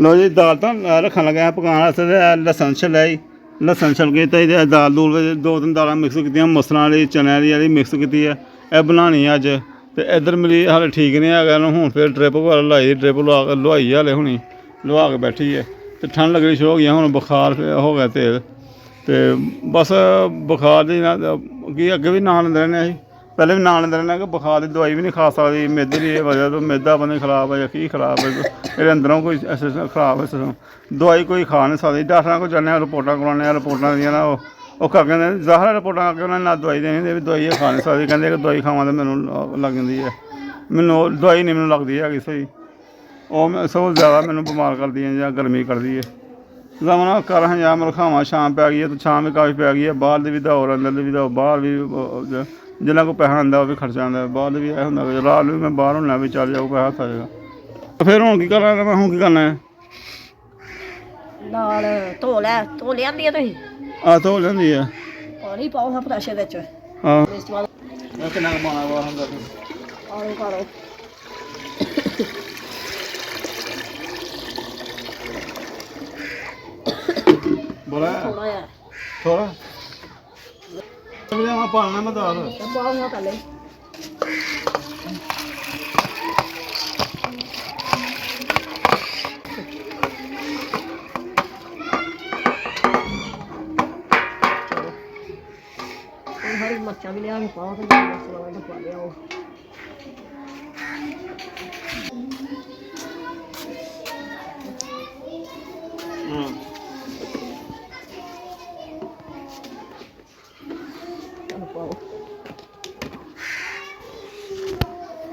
लो जी दाल तो रखन लगे पकाने वास्ते लसन छिल्लिया जी लसन छिल के ते दाल दूल दो तीन दालां मिक्स कीतियां मसरां वाली चने आह्ली मिक्स कीती है एह् बनानी अज्ज ते इधर मिली हाले ठीक नहीं है हूँ फिर ड्रिप वगैरह लाई ड्रिप लुहाई हाले हुनी लुहा के बैठी है तो ठंड लगनी शुरू हो गई हूँ बुखार हो गया तेज तो बस बुखार की कि अगे भी नां लेंदे रैह्ने असीं पैह्लें भी नां लेंदे रैह्ने कि बुखार की दवाई भी नहीं खा सकदी मैदे दी वजह तो मैदा पता नहीं खराब है जां की खराब है मेरे अंदरों कोई खराब है दवाई कोई खा नहीं सकदी डाक्टरां कोल जन्ने रिपोर्टां कराने रिपोर्टां दियां ना ओह् कहते ज़ाहिर रिपोर्टां करके उन्हें ना दवाई देनी दवाई खा नहीं सकदी कहते कि दवाई खावां तो मैनूं लग जांदी है मैनूं दवाई नहीं मैनूं लगदी है स्हेई ओह् सगों ज़्यादा मैनूं बमार करदी है जां गर्मी करदी है दमन कर जां मतलब खावां शाम पै गई है तो शाम भी काफी पै गई है बाहर दी भी दौड़ अंदर दी भी दौड़ बाहर भी जिन्ना कोई पैसा आंदा भी खर्चा आंदा बाहर भी यह होंदा रात भी मैं बाहर होना भी चल जाऊ पैसा हत्थ आ जाएगा फिर हुण की करना मैं हुण की करना है दाल धो लियांदी तुसीं धो लेंदी है पानी पाओ हा प्रैशर विच किन्ना पाना वा हुंदा आलू पा लओ बोला थोड़ा जिहा थोड़ा मैं पाना मैं दाल पाओ हा पैह्ले हरी मिर्चा भी लिया के पाओ तो मसाला पा लिया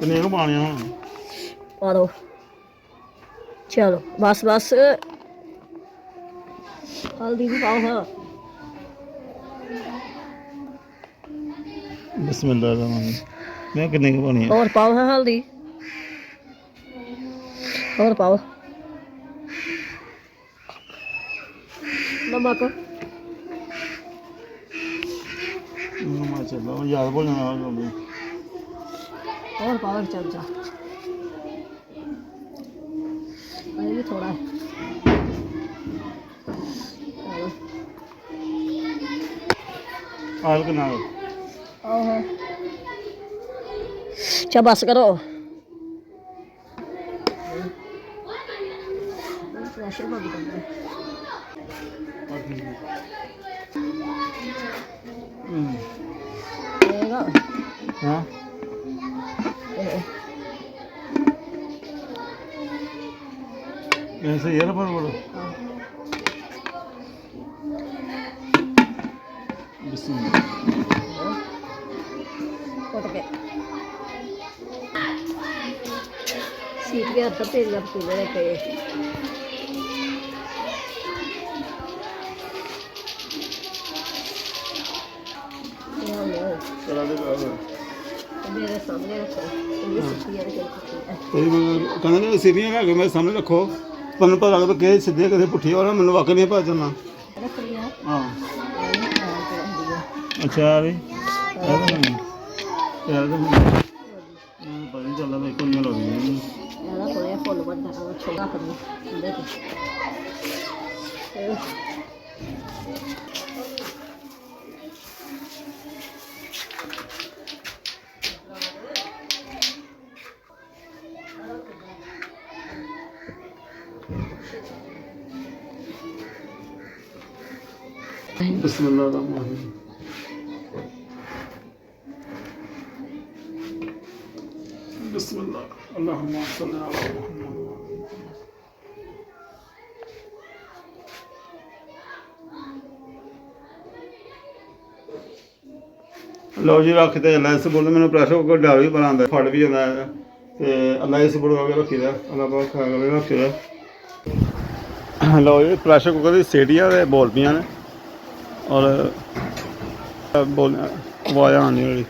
किन्ने पाने हुण पा दो चलो बस बस हल्दी भी पाओ हाँ बिस्मिल्लाह मैं किन्ने की पानी है और पाओ हाँ हल्दी और पाओ नमक चलो याद भुल जाना और पाओ एक चमचा ये भी थोड़ा है आल के नाल हाँ अच्छा बस करो प्रेशर बंद कर दो हाँ ऐसे ये ना बोलो बिस्मिल्लाह सीट के अंदर तेरिया पतीले पे मेरे सामने रखो कहना सीढ़ियाँ लगे मेरे सामने रखो तुम पता लगे कि सीधे कदे पुठी और मैंने वाकई नहीं पता चलना हाँ अच्छा अरे पता नहीं चलता भाई कौन मिल रही फुल बनता छोटा करना बिस्मिल्लाह रहमान रहीम बिस्मिल्लाह अल्लाहुम्मा सल्ली अला मुहम्मद लो जी रख ते अल्लाह इस बोल मैंने प्रेशर कुकर डर भी बड़ा आंदा फट भी जाता है तो अल्लाह इस बोल के रखी दा अल्लाह पाक खा के रखी दा लो जी प्रेशर कुकर की सीटियां ते बोल पियां ने और बोल आवाज़ आनी वाली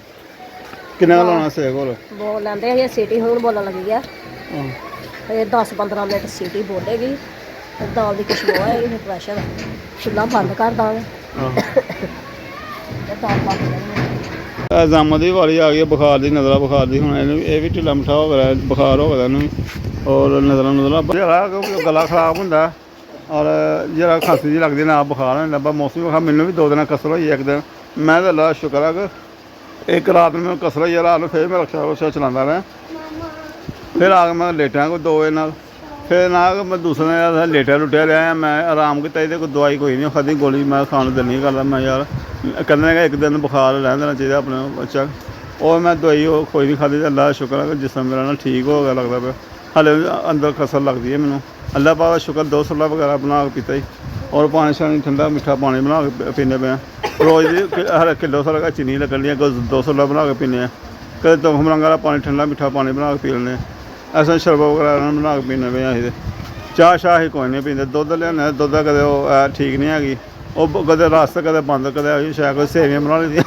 किन्ना लाना सेक होर बोल लेंदे सीटी हूँ बोलन लगी है 10-15 मिनट सीटी बोलेगी दाल की खुशबू आएगी फिर प्रेशर चुल्हा बंद कर देंगे दाल पक जामा की वारी आ गई बुखार की नज़रा बुखार की हूँ ये भी ढिला मिठा हो गया बुखार हो गया इन्हू ਔਰ ਨਜ਼ਰਾਂ ਜਿਹੜਾ ਗਲਾ ਖਰਾਬ ਹੁੰਦਾ ਔਰ ਜਿਹੜਾ ਖਾਂਸੀ ਜਿਹੀ ਲੱਗਦੀ ਨਾ ਬੁਖਾਰ ਹੋ ਜਾਂਦਾ ਬਸ ਮੌਸਮੀ ਬੁਖਾਰ ਮੈਨੂੰ ਵੀ 2 ਦਿਨ ਕਸਰ ਹੋਈ ਇੱਕ ਦਿਨ ਮੈਂ ਤਾਂ ਅੱਲਾ ਸ਼ੁਕਰ ਆ ਕਿ ਇੱਕ ਰਾਤ ਨੂੰ ਮੈਨੂੰ ਕਸਰ ਹੋਈ ਰਾਤ ਨੂੰ ਫਿਰ ਮੈਂ ਰਕਸ਼ਾ ਚਲਾਉਂਦਾ ਰਿਹਾ ਫਿਰ ਆ ਕੇ ਮੈਂ ਲੇਟਾਂ ਕੋਈ 2 ਵਜੇ ਨਾਲ ਫਿਰ ਨਾ ਮੈਂ ਦੂਸਰੇ ਦਿਨ ਲੁੱਟਿਆ ਰਿਹਾ ਮੈਂ ਆਰਾਮ ਕੀਤਾ ਇਹਦੇ ਕੋਈ ਦਵਾਈ ਕੋਈ ਨਹੀਂ ਖਾਧੀ ਗੋਲੀ ਮੈਂ ਖਾਣ ਨੂੰ ਦਿਲ ਨਹੀਂ ਕਰਦਾ ਮੈਂ ਯਾਰ ਕਹਿੰਦੇ ਨੇ ਇੱਕ ਦਿਨ ਬੁਖਾਰ ਰਹਿਣ ਦੇਣਾ ਚਾਹੀਦਾ ਆਪਣੇ ਬੱਚਾ ਉਹ ਮੈਂ ਦਵਾਈ ਉਹ ਕੋਈ ਨਹੀਂ ਖਾਧੀ ਅੱਲਾ ਦਾ ਸ਼ੁਕਰ ਹੈ ਕਿ ਜਿਸਮ ਮੇਰਾ ਨਾਲ ਠੀਕ ਹੋ ਗਿਆ ਲੱਗਦਾ ਪਿਆ ਹਾਲੇ ਅੰਦਰ ਕਸਰ ਲੱਗਦੀ ਹੈ ਮੈਨੂੰ ਅੱਲਾ ਪਾਕ ਦਾ ਸ਼ੁਕਰ 2 ਸੱਲਾ ਵਗੈਰਾ ਬਣਾ ਕੇ ਪੀਤਾ ਜੀ ਔਰ ਪਾਣੀ ਸ਼ਾਣੀ ਠੰਡਾ ਮਿੱਠਾ ਪਾਣੀ ਬਣਾ ਕੇ ਪੀਂਦੇ ਪਏ ਰੋਜ਼ ਦੀ ਹਰ ਕਿਲੋ ਸਾਰਾ ਚੀਨੀ ਲੱਗਣ ਦੀਆਂ 2 ਸੱਲਾ ਬਣਾ ਕੇ ਪੀਂਦੇ ਹਾਂ ਕਦੇ ਤੁਮ ਰੰਗ ਵਾਲਾ ਪਾਣੀ ਠੰਡਾ ਮਿੱਠਾ ਪਾਣੀ ਬਣਾ ਕੇ ਪੀ ਲੈਂਦੇ ਐਸਾ ਸ਼ਰਬਤ ਵਗੈਰਾ ਬਣਾ ਕੇ ਪੀਂਦੇ ਪਏ ਅਸੀਂ ਚਾਹ ਸ਼ਾਹ ਹੀ ਕੋਈ ਨਹੀਂ ਪੀਂਦੇ ਦੁੱਧ ਲਿਆਉਂਦੇ ਦੁੱਧ ਕਦੇ ਉਹ ਠੀਕ ਨਹੀਂ ਹੈਗੀ ਉਹ ਕਦੇ ਰਸ ਕਦੇ ਬੰਦ ਕਦੇ ਸ਼ਾਇਦ ਕੋਈ ਸੇਵੀਆਂ ਬਣਾ ਲਈਆਂ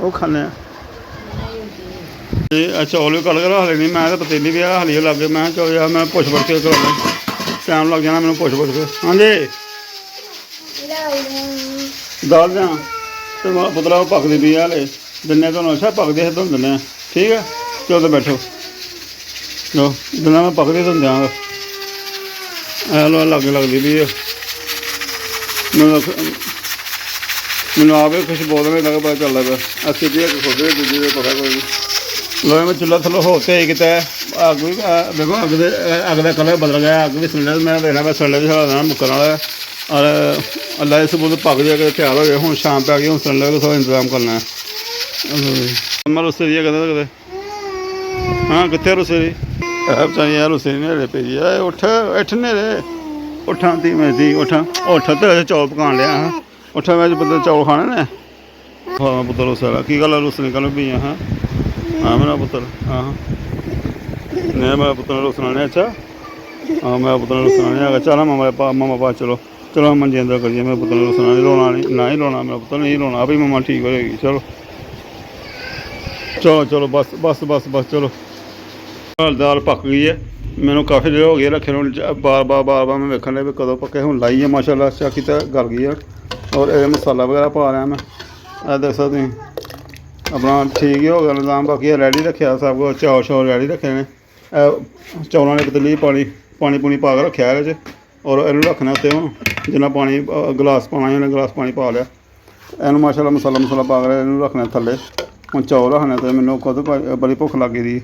ਉਹ ਖਾਂਦੇ ਹਾਂ ਤੇ ਚੌਲ ਵੀ ਕੱਢ ਕੇ ਰੱਖ ਲੈਣੀ ਮੈਂ ਤਾਂ ਪਤੀਲੀ ਵੀ ਹਲੀ ਲੱਗ ਗਏ ਮੈਂ ਕਿਹਾ ਚਲੋ ਯਾਰ ਮੈਂ ਪੁੱਛ ਪੁੱਛ ਕੇ ਕਰਾਉਣਾ ਟਾਈਮ ਲੱਗ ਜਾਣਾ ਮੈਨੂੰ ਪੁੱਛ ਕੇ ਹਾਂਜੀ ਦਾਲ ਦਿਆਂ ਤੇ ਪੁੱਤਰਾ ਪੱਕਦੀ ਪਈ ਹਾਲੇ ਦਿਨੇ ਤੁਹਾਨੂੰ ਅੱਛਾ ਪੱਕਦੇ ਹੈ ਤੁਹਾਨੂੰ ਦਿੰਦੇ ਠੀਕ ਹੈ ਚਲੋ ਬੈਠੋ ਲੋ ਦਿਨਾਂ ਮੈਂ ਪੱਕਦੇ ਤੁਹਾਨੂੰ ਦਿਆਂਗਾ ਲੋ ਲਾਗੇ ਲੱਗਦੀ ਪਈ ਮੈਨੂੰ ਆਵੇ ਕੁਛ ਬੋਲਣੇ ਲੱਗ ਪਤਾ ਚੱਲਦਾ ਪਿਆ ਅਸੀਂ ਵੀ ਇੱਕ ਖੁਦ ਦੂਜੀ ਦੇ ਪਤਾ ਕੋਈ ਨਹੀਂ ਲੋ ਮੈਂ ਚੁੱਲ੍ਹਾ ਥੱਲੋਂ ਹੋ ਕੇ ਕਿਤੇ ਅੱਗ ਵੀ ਦੇਖੋ ਅੱਗ ਦਾ ਕਲਰ ਬਦਲ ਗਿਆ ਅੱਗ ਵੀ ਸਿਲੰਡਰ ਮੈਂ ਦੇਖਣਾ ਮੈਂ ਸਿਲੰਡਰ ਵੀ ਸਾਡਾ ਮੁੱਕਣ ਵਾਲਾ ਔਰ ਅੱਲਾ ਇਸ ਬੋਲ ਪੱਕ ਜਾ ਕੇ ਤਿਆਰ ਹੋ ਜਾਏ ਹੁਣ ਸ਼ਾਮ ਪੈ ਗਈ ਹੁਣ ਸਿਲੰਡਰ ਦਾ ਥੋੜ੍ਹਾ ਇੰਤਜ਼ਾਮ ਕਰਨਾ ਹੈ ਮੈਂ ਰੁੱਸੇ ਦੀ ਕਹਿੰਦਾ ਕਿਤੇ ਹਾਂ ਕਿੱਥੇ ਰੁੱਸੇ ਦੀ ਬਚਾਈ ਯਾਰ ਰੁੱਸੇ ਦੀ ਨੇੜੇ ਪਈ ਆ ਉੱਠ ਨੇੜੇ ਉੱਠਾਂ ਦੀ ਉੱਠ ਤੇ ਚੌਲ ਪਕਾਉਣ ਲਿਆ ਹਾਂ ਉੱਠਾ ਮੈਂ ਬੰਦਾ ਚੌਲ ਖਾਣੇ ਨੇ ਹਾਂ ਪੁੱਤਰ ਰੁੱਸੇ ਕੀ ਗੱਲ ਰੁੱਸ ਨਿਕਲ ਪਈ ਹਾਂ ਹਾਂ ਮੇਰਾ ਪੁੱਤਰ ਹਾਂ ਨਹੀਂ ਮੇਰਾ ਪੁੱਤਰ ਰੁੱਸਣਾ ਨਹੀਂ ਅੱਛਾ ਹਾਂ ਮੇਰਾ ਪੁੱਤਰ ਰੁੱਸਣਾ ਨਹੀਂ ਹੈਗਾ ਚੱਲ ਮਾਮਾ ਪਾ ਚਲੋ ਮੰਜੇ ਅੰਦਰ ਕਰੀਏ ਮੇਰੇ ਪੁੱਤਰ ਨੂੰ ਰੁੱਸਣਾ ਨਹੀਂ ਰੋਣਾ ਨਹੀਂ ਨਾ ਹੀ ਰੋਣਾ ਮੇਰਾ ਪੁੱਤਰ ਨਹੀਂ ਰੋਣਾ ਆਪੇ ਮਾਮਾ ਠੀਕ ਹੋ ਜਾਏਗੀ ਚਲੋ ਬਸ ਚਲੋ ਦਾਲ ਪੱਕ ਗਈ ਹੈ ਮੈਨੂੰ ਕਾਫੀ ਦੇਰ ਹੋ ਗਈ ਰੱਖੇ ਨੂੰ ਬਾਰ ਮੈਂ ਵੇਖਣ ਲਿਆ ਵੀ ਕਦੋਂ ਪੱਕੇ ਹੁਣ ਲਾਈ ਹੈ ਮਾਸ਼ਾਅੱਲਾ ਅੱਛਾ ਕੀਤਾ ਗਲ ਗਈ ਹੈ ਔਰ ਇਹ ਮਸਾਲਾ ਵਗੈਰਾ ਪਾ ਰਿਹਾ ਮੈਂ ਇਹ ਦੇਖ ਸਕਦੇ ਆਪਣਾ ਠੀਕ ਹੀ ਹੋ ਗਿਆ ਨਿਜ਼ਾਮ ਬਾਕੀ ਰੈਡੀ ਰੱਖਿਆ ਸਭ ਕੁਛ ਚੌਲ ਰੈਡੀ ਰੱਖੇ ਨੇ ਚੌਲਾਂ ਨੇ ਪਤੀਲੀ ਪਾਣੀ ਪੂਣੀ ਪਾ ਕੇ ਰੱਖਿਆ ਇਹਦੇ 'ਚ ਔਰ ਇਹਨੂੰ ਰੱਖਣਾ ਉੱਤੇ ਹੁਣ ਜਿੰਨਾ ਪਾਣੀ ਗਲਾਸ ਪਾਉਣਾ ਉਹਨੇ ਗਲਾਸ ਪਾਣੀ ਪਾ ਲਿਆ ਇਹਨੂੰ ਮਾਸ਼ਾਅੱਲਾ ਮਸਾਲਾ ਪਾ ਕੇ ਇਹਨੂੰ ਰੱਖਣਾ ਥੱਲੇ ਹੁਣ ਚੌਲ ਰੱਖਣਾ ਅਤੇ ਮੈਨੂੰ ਖੁਦ ਬੜੀ ਭੁੱਖ ਲੱਗ ਗਈ ਦੀ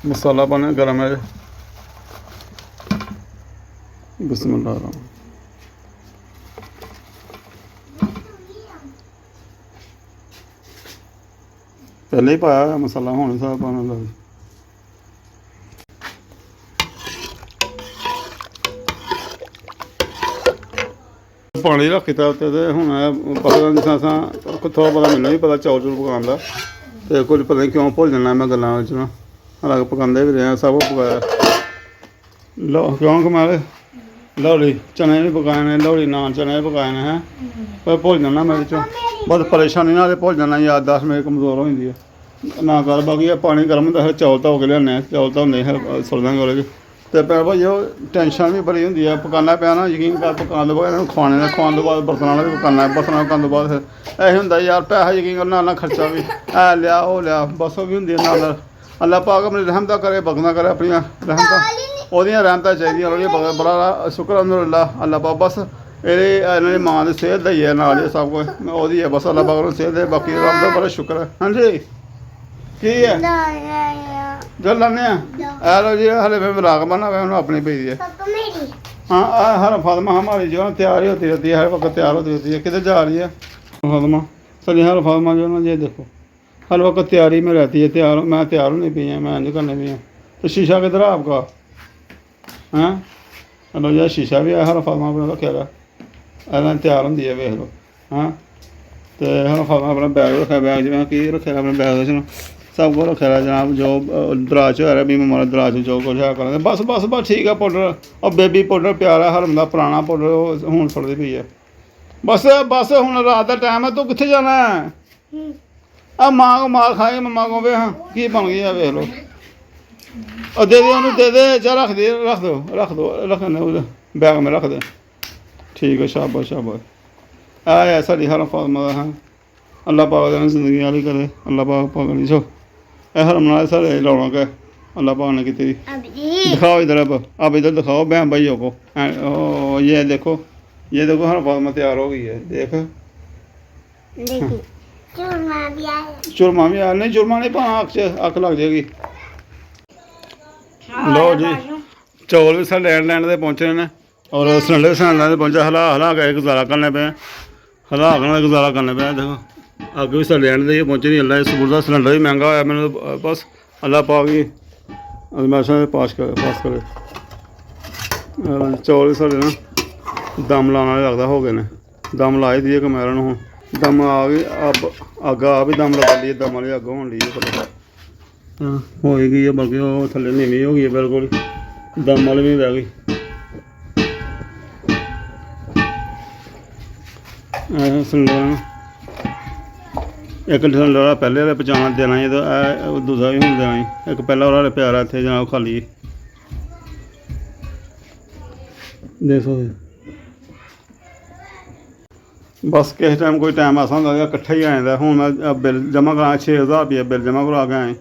ਮਸਾਲਾ ਪਾਉਣਾ ਗਰਮ ਹੈ ਬਿਸਮਿਲ੍ਲਾਹ ਪਹਿਲੇ ਹੀ ਪਾਇਆ ਮਸਾਲਾ ਹੁਣ ਸਾਰਾ ਪਾਉਣਾ ਲੱਗ ਪਾਣੀ ਰੱਖ ਦਿੱਤਾ ਉੱਤੇ ਅਤੇ ਹੁਣ ਪਤਾ ਜਿਸਾਂ ਥੋੜ੍ਹਾ ਪਤਾ ਮੈਨੂੰ ਵੀ ਪਤਾ ਚੌਲ ਪਕਾਉਣ ਦਾ ਅਤੇ ਕੁਝ ਪਤਾ ਨਹੀਂ ਕਿਉਂ ਭੁੱਲ ਜਾਂਦਾ ਮੈਂ ਗੱਲਾਂ ਵਿੱਚ ਨਾ ਹਾਲਾਂਕਿ ਪਕਾਉਂਦੇ ਵੀ ਰਿਹਾ ਸਭ ਕੁਛ ਪਕਾਇਆ ਕਿਉਂ ਕਮਾਲ ਲੋਹੜੀ ਚਨੇ ਵੀ ਪਕਾਏ ਨੇ ਲੋਹੜੀ ਨਾਨ ਚਨੇ ਵੀ ਪਕਾਏ ਨੇ ਹੈ ਪਰ ਭੁੱਲ ਜਾਂਦਾ ਮੈਂ ਵਿੱਚੋਂ ਬਹੁਤ ਪਰੇਸ਼ਾਨੀ ਨਾਲ ਭੁੱਲ ਜਾਂਦਾ ਯਾਦਦਾਸ਼ਤ ਮੇਰੀ ਕਮਜ਼ੋਰ ਹੋ ਜਾਂਦੀ ਹੈ ਨਾ ਕਰ ਬਾਕੀ ਇਹ ਪਾਣੀ ਗਰਮ ਹੁੰਦਾ ਫਿਰ ਚੌਲ ਧੋ ਕੇ ਲਿਆਉਂਦੇ ਚੌਲ ਧੋਂਦੇ ਸੁੱਟ ਦਾਂਗੇ ਉਹਦੇ 'ਚ ਅਤੇ ਭੈਣ ਭਾਈ ਉਹ ਟੈਨਸ਼ਨ ਵੀ ਬੜੀ ਹੁੰਦੀ ਹੈ ਪਕਾਉਣਾ ਪਿਆ ਨਾ ਯਕੀਨ ਕਰ ਪਕਾਉਣ ਤੋਂ ਬਾਅਦ ਇਹਨਾਂ ਨੂੰ ਖਾਣ ਤੋਂ ਬਾਅਦ ਬਰਤਨਾਂ ਵਾਲਾ ਵੀ ਪਕਾਉਣਾ ਬਰਤਨਾਂ ਕਰਨ ਤੋਂ ਬਾਅਦ ਫਿਰ ਇਹ ਹੁੰਦਾ ਯਾਰ ਪੈਸਾ ਯਕੀਨ ਕਰਨਾ ਨਾਲ ਖਰਚਾ ਵੀ ਲਿਆ ਉਹ ਲਿਆ ਬਸ ਉਹ ਵੀ ਹੁੰਦੀ ਹੈ ਨਾਲ ਅੱਲਾ ਪਾਕ ਆਪਣੀ ਰਹਿਮਤਾਂ ਕਰੇ ਬਖਸ਼ਣਾ ਕਰੇ ਆਪਣੀਆਂ ਰਹਿਮਤਾਂ ਉਹਦੀਆਂ ਰਹਿਮਤਾਂ ਚਾਹੀਦੀਆਂ ਉਹਦੀਆਂ ਬੜਾ ਸ਼ੁਕਰ ਅੱਲਾ ਪਾਕ ਬਸ ਇਹਨਾਂ ਦੀ ਮਾਂ ਦੀ ਸਿਹਤ ਦਾ ਹੀ ਹੈ ਨਾਲ ਇਹ ਸਭ ਕੁਝ ਉਹਦੀ ਹੈ ਬਸ ਅੱਲਾ ਪਾਕ ਨੂੰ ਸਿਹਤ ਦੇ ਬਾਕੀ ਰੱਬ ਦਾ ਬੜਾ ਸ਼ੁਕਰ ਹੈ ਹਾਂਜੀ ਕੀ ਹੈ ਜਲ ਲਾਉਂਦੇ ਆ ਲੋ ਜੀ ਹਲੇ ਫਿਰ ਬਲਾਕ ਬਣਾ हुआ उन्होंने अपनी भेज दिया हाँ हर फातिमा हमारी जो है तैयार ही होती रहती है हर वक्त तैयार होती रहती है किधर जा रही है फातिमा चलिए हर फातिमा जो है ना ये देखो हर वक्त तैयारी में रहती है तैयार मैं तैयार होने भी हैं मैं नहीं करने भी हैं तो शीशा किधर है आपका हैं हेलो यार शीशा भी है हर फातिमा अपना रखे ऐसा तैयार होंगी है वेख लो हाँ तो हर फातिमा अपना बैग रखा बैग जिवें की रखे अपने बैग सब कुछ रखे जनाब जो दराज हो रहा भी मारा दराज जो कुछ है करें बस ठीक है पाउडर और बेबी पाउडर प्यारा हरम का पुराना पाउडर हूँ सुटती पई है बस हूँ रात का टाइम है तू कितने जाना है आ माँ को मार खाएगी मम्मा को वे हाँ की बन गई है वेख लो और दे दे चाह रख दो रखने बैग में रख दे ठीक है शाबाश आया साड़ी हर फातिमा हाँ अल्लाह पाक जिंदगी वाली करे अल्लाह पाक नहीं छो हरम नाल सारे रौनक है अल्लाह पाक ने की थी। दिखाओ इधर, अब इधर दिखाओ बहन भाइयों को। ओ, ये देखो हर फातिमा तैयार हो गई है, देख। चूरमा भी आ नहीं, चूरमा नहीं पाना, अख लग जाएगी। लो जी चौल भी साढ़े लैंड से पहुँचे ने और सिलेंडर भी साढ़े लैंड पहुँचा। हला के गुजारा करने पे, हला के गुजारा करने पे। देखो अग्ग भी साढ़े लैंड से पहुँचे नहीं। अल्लाह सबूर का सिलेंडर भी महंगा होया मैंने, बस अल्लाह पाक ही अजमाइशां पास करे। चौल भी साढ़े ना दम लाने वाले लगता हो गए ने, दम लाई दी कमैरन हूँ, दम आ गई। अब अग्ग आ भी दम लगा ली, दम वाली अग्ग होने ली है। हाँ हो ही गई है, बल्कि वो थल्ले नीवी हो गई है बिल्कुल, दम वाली भी रह गई। सिलेंडर एक सिलेंडर पहले पहुँचाना देना ही, तो दूसरा भी हूँ देना ही। एक पहला वाला प्यारा इतने जनाब खाली देखो। बस किस टाइम कोई टाइम ऐसा होंगे इकट्ठा ही आ जाता। हूँ मैं बिल जमा करा 6000 रुपये बिल जमा करा के आए,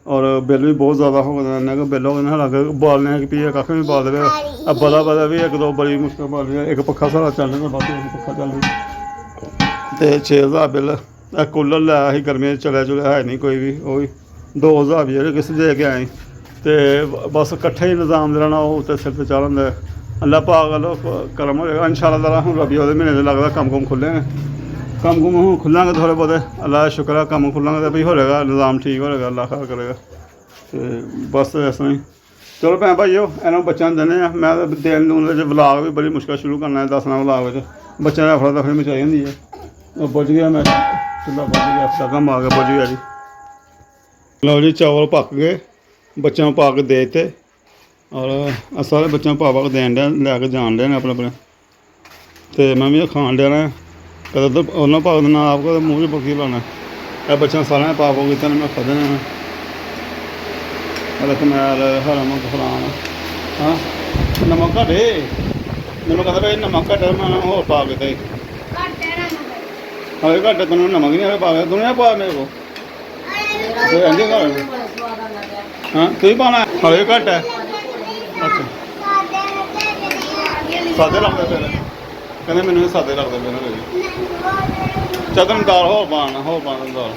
और बिल भी बहुत ज़्यादा हो गया। इन्ना बिल हो गया लग बालने पी कख नहीं बाल दे। अब बदा भी एक दो बड़ी मुश्किल बाल रही, एक पक्खा सारा चल रहा, बाकी एक पक्खा चल रही। तो 6000 बिल कूलर लाया ही गर्मियों चलिया चुलिया है नहीं कोई भी, वो भी 2000 जेह्ड़े किस दे के आए। तो बस कट्ठे ही निज़ाम देना वो तो सिर पर चाढ़ होंगे। अल्लाह पाक करम होएगा इंशाअल्लाह ताला। हूँ रबी ओह्दे म्हीने लगदा कम्म कुम्म खुल्ले ने, कम्म कुम्म हूँ खुल्लांगे थोड़े बहुते, अल्लाह का शुक्र है कम्म खुल्लांगे तो भी होएगा, निज़ाम ठीक होएगा, अल्लाह खैर करेगा। तो बस इस तरह ही चलो भैन भाइयो इन्होंने बच्चों देने हैं। मैं दिन दून व्लाग भी बड़ी मुश्किल शुरू करना है, दसना व्लाग बच्चों ने अफरा तफरी मचाई होंगी है। पुज गया मैं चूल्हा पुज गया, कम्म आ गया, पुज गया जी। लो जी चावल पक गए, बच्चों पा के दे दिते, और सारे बच्चों पा के देन डे लैके जान डे अपने अपने। तो मैं भी खान डे कद उधर उन्होंने पा देना, आप कद मूँह च पक्की लाना। यह बच्चों सारे पा कीते मैं खा देने कमैल हरा नमक फलान। हाँ नमक घटे, मैंने कहता भाई नमक घटे, मैं होर पा के हले घट तेन नमक नहीं हले पा के दुनिया पा मेरे को। हाँ तु ही पाना हले घट है। अच्छा सादे लगते फिर कहते मैंने सादे लगते फिर चल तेन दाल होर पाना दाल।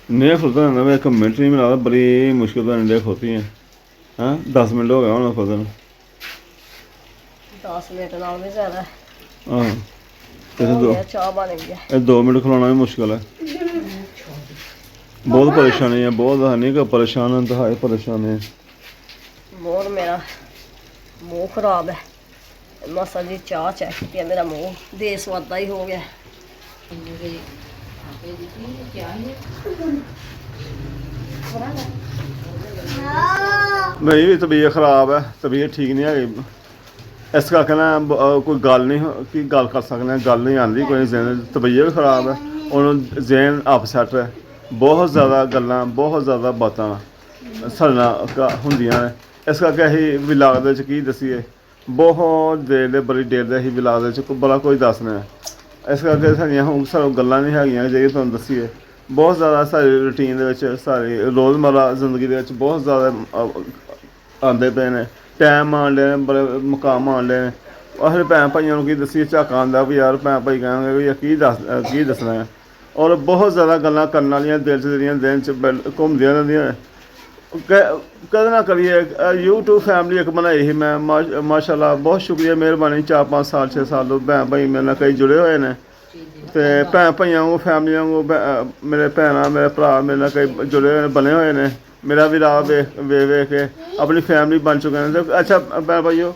नहीं खुलता रहता मैं, एक मिनट नहीं मिला, बड़ी मुश्किल तो इंडिया खोती है। हाँ 10 मिनट हो गया होना खुद 10 मिनट नाल भी ज़्यादा। हाँ चाह बन गई है, 2 मिनट खिलाना भी मुश्किल है। बहुत परेशानी है, बहुत नहीं का परेशान है, इंतहाई परेशानी है। बहुत मेरा मुँह खराब है, मसा जी चाह चेक की मेरा मुँह बेसवादा ही हो गया। मेरी भी तबीयत खराब है, तबीयत ठीक नहीं है, इस करके ना कोई गल नहीं कि गल कर सकने, गल नहीं आती कोई। तबीयत भी खराब है और जहन अपसैट है, बहुत ज़्यादा गल्लां बहुत ज़्यादा बातां साढ़े नाल होंदियां ने। इस करके असीं व्लॉग दे विच की दस्सीए, बहुत देर बड़ी देर दे असीं व्लॉग दे विच बड़ा कुछ दसने। इस करके साड़ियां हुण सानूं गल्लां नहीं हैगियां जेह्ड़ियां तुहानूं दस्सीए। बहुत ज़्यादा साडी रूटीन दे विच, साडी रोज़मर्रा जिंदगी दे विच बहुत ज़्यादा आंदे पे ने, टाइम आन डे ने, बड़े मुकाम आन डे ने। अस भैन भाइयों को की दस्सिए, झाका आंदा भी यार भैन भाई कहेंगे भी की दसना है। और बहुत ज़्यादा गल्लां करन वालियां दिल च जेह्ड़ियां दिन च घूमदियां रहिंदियां। कदें ना करिए यूट्यूब फैमिली एक बनाई ही मैं, माशाल्लाह बहुत शुक्रिया मेहरबानी। 4-5 साल 6 साल तो भैन भाई मेरे नाल कई जुड़े हुए ने, तो भैन भाइयों को फैमिली को मेरे भैन मेरे भरा मेरे नाल कई जुड़े हुए बने हुए ने। ਮੇਰਾ ਵੀ ਰਾਹ ਵੇਖ ਵੇਖ ਕੇ ਆਪਣੀ ਫੈਮਿਲੀ ਬਣ ਚੁੱਕੇ ਨੇ। ਤੇ ਅੱਛਾ ਭੈਣ ਭਾਈਓ,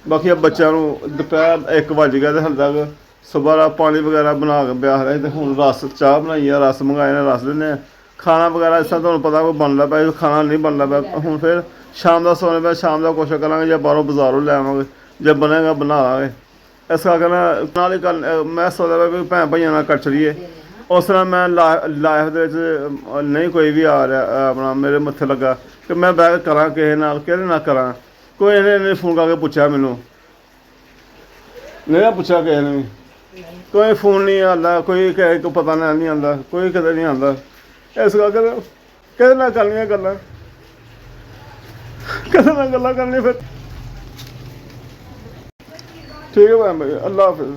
ਬਾਕੀ ਆ ਬੱਚਿਆਂ ਨੂੰ ਦੁਪਹਿਰ 1 ਵੱਜ ਗਿਆ ਤੇ ਹਾਲੇ ਤੱਕ ਸਵੇਰ ਦਾ ਪਾਣੀ ਵਗੈਰਾ ਬਣਾ ਕੇ ਪਿਆ ਰਿਹਾ ਤੇ ਹੁਣ ਰਸ ਚਾਹ ਬਣਾਈ ਆ, ਰਸ ਮੰਗਾਏ ਨੇ, ਰਸ ਦਿੰਦੇ ਆ। ਖਾਣਾ ਵਗੈਰਾ ਇਸ ਤਰ੍ਹਾਂ ਤੁਹਾਨੂੰ ਪਤਾ ਕੋਈ ਬਣਦਾ ਪਿਆ, ਖਾਣਾ ਨਹੀਂ ਬਣਦਾ ਪਿਆ। ਹੁਣ ਫਿਰ ਸ਼ਾਮ ਦਾ ਸੋਣੇ ਪਿਆ, ਸ਼ਾਮ ਦਾ ਕੁਛ ਕਰਾਂਗੇ ਜਾਂ ਬਾਹਰੋਂ ਬਾਜ਼ਾਰੋਂ ਲੈ ਆਵਾਂਗੇ, ਜੇ ਬਣੇਗਾ ਬਣਾ ਲਾਂਗੇ। ਇਸ ਕਰਕੇ ਨਾਲ ਹੀ ਮੈਂ ਸੋਚਦਾ ਪਿਆ ਵੀ ਭੈਣ ਭਾਈਆਂ ਨਾਲ ਕੱਟ ਚਲੀਏ। ਉਸ ਤਰ੍ਹਾਂ ਮੈਂ ਲਾਈਫ ਦੇ ਵਿੱਚ ਨਹੀਂ ਕੋਈ ਵੀ ਆ ਰਿਹਾ ਆਪਣਾ ਮੇਰੇ ਮੱਥੇ ਲੱਗਾ ਕਿ ਮੈਂ ਬਹਿ ਕੇ ਕਰਾਂ ਕਿਸੇ ਨਾਲ, ਕਿਹਦੇ ਨਾਲ ਕਰਾਂ। ਕੋਈ ਇਹਨੇ ਫੋਨ ਕਰਕੇ ਪੁੱਛਿਆ ਮੈਨੂੰ, ਨਹੀਂ ਪੁੱਛਿਆ ਕਿਸੇ ਨੇ ਵੀ, ਕੋਈ ਫੋਨ ਨਹੀਂ ਆਉਂਦਾ, ਕੋਈ ਕਿਸੇ ਕੋ ਪਤਾ ਨਹੀਂ ਆਉਂਦਾ, ਕੋਈ ਕਿਤੇ ਨਹੀਂ ਆਉਂਦਾ। ਇਸ ਕਰਕੇ ਕਿਹਦੇ ਨਾਲ ਕਰਨੀਆਂ ਗੱਲਾਂ, ਕਿਹਦੇ ਨਾਲ ਗੱਲਾਂ ਕਰਨੀਆਂ ਫਿਰ। ਠੀਕ ਹੈ ਭੈਣ ਭਾਈ, ਅੱਲਾ ਹਾਫਿਜ਼।